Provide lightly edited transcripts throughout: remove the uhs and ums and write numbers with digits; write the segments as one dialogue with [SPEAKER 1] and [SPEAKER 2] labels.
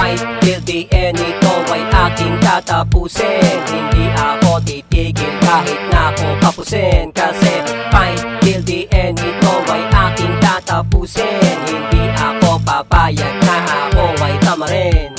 [SPEAKER 1] Fight till the end, ito ay aking tatapusin. Hindi ako titigil kahit na ako kapusin. Kasi fight till the end, ito ay aking tatapusin. Hindi ako papayag na ako ay tamarin.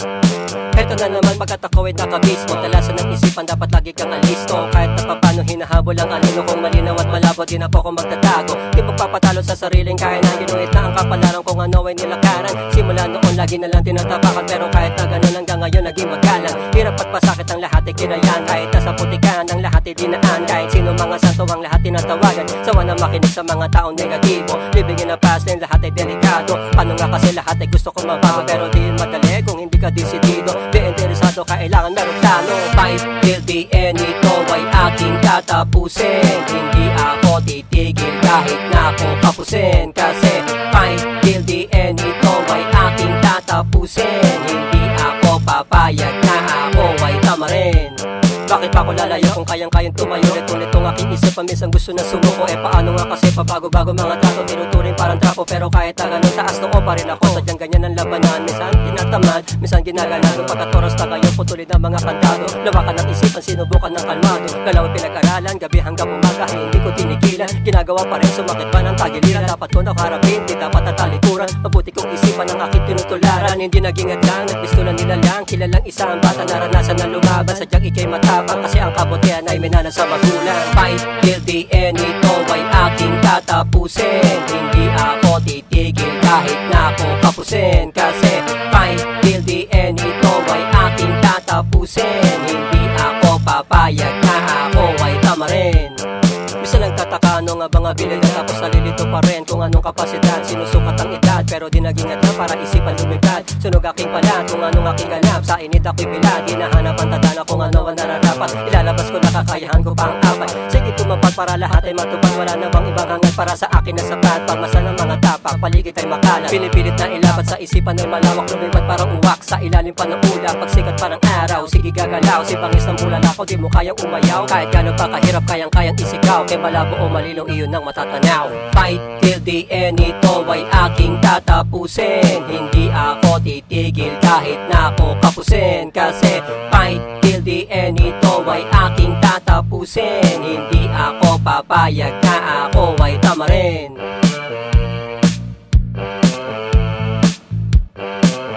[SPEAKER 1] Ito na naman pagkat ako ay nakabismo. Talasan ng isipan dapat lagi kang alisto. Kahit na papano hinahabol ang anino kong malinaw at malabo, di na po akong magtatago. Di magpapatalo sa sariling kaya na ginuhit na ang kapalaran kung ano ay nilakaran. Simula noon lagi na lang tinatapakan, pero kahit na ganun hanggang ngayon naging magalang. Hirap at pasakit ang lahat ay kinayan. Kahit nasa putikan ang lahat ay dinaan. Kahit sino mga santo ang lahat tinatawagan. Sawa na makinig sa mga taong negatibo. Living in a past din lahat ay delikado. Paano nga kasi lahat ay gusto kong mabago, pero di madali kung hindi ka desidido. Di interesado, kailangan meron plano. Fight till the end, ito ay aking tatapusin. Hindi ako titigil kahit na ako kapusin. Kasi fight till the end, ito ay aking tatapusin. Hindi ako papayag na ako ay tamarin. Bakit pa ako lalayo kung kayang-kayang tumayo? Ulit ang aking isip, minsan gusto na sumuko. Paano nga kasi pabago-bago mga trato, tinuturing parang trapo. Pero kahit na ganun, taas noo pa rin ako. Sadyang ganyan ang labanan, minsan tinatamad, minsan ginagalan. Pagkat oras na kayo, putulin ang mga kantado. Lawakan ng isipan, sinubukan ng kalmado. Galaw ang pinag-aralan, gabi hanggang umaga, hindi ko tinigilan. Ginagawa pa rin, sumakit pa ng tagiliran. Dapat ko nakaharapin, di dapat natalikuran. Mabuti kong isipan ang aking tinutularan. Hindi naging adlang, nagpistulan nila lang. Kilalang isang bata, naranasan na lumaban. Sadyang ikay matapang, kasi ang kabutihan ay minana sa magulang. Fight till the end, ito ay aking tatapusin. Hindi ako titigil kahit na ako kapusin. Kasi fight till the end, ito ay aking tatapusin. Hindi ako papayag na ako ay tamarin. Minsan nagtataka ano nga ba nga bilila, tapos nalilito pa rin kung anong kapasidad. Sinusukat ang edad pero di naging adla para isipan lumipad. Sunog aking palat kung anong aking ganap. Sa init ako'y bilad, hinahanap ang tadhana kung ano ang nararapat. Ilalabas ko na kakayahan ko pang apat. Sige tumapad para lahat ay matupad. Wala na bang ibang hangad para sa akin na sapat. Pagmasa ng mga tapak, paligid ay makalat. Pinipilit na ilapat sa isipan ay malawak. Lumipad parang uwak sa ilalim pa ng ulap. Pagsikat parang araw, sige gagalaw. Si bangis ng bulan ako, di mo kayang umayaw. Kahit gano'n pa kahirap, kayang-kayang isigaw. Kay malabo o malinaw, iyon ang matatanaw. Fight till the end, ito ay aking tatapusin. Hindi ako titigil kahit na ako kapusin. Kasi fight till the end, ito ay aking tatapusin. Hindi ako papayag na ako ay tamarin.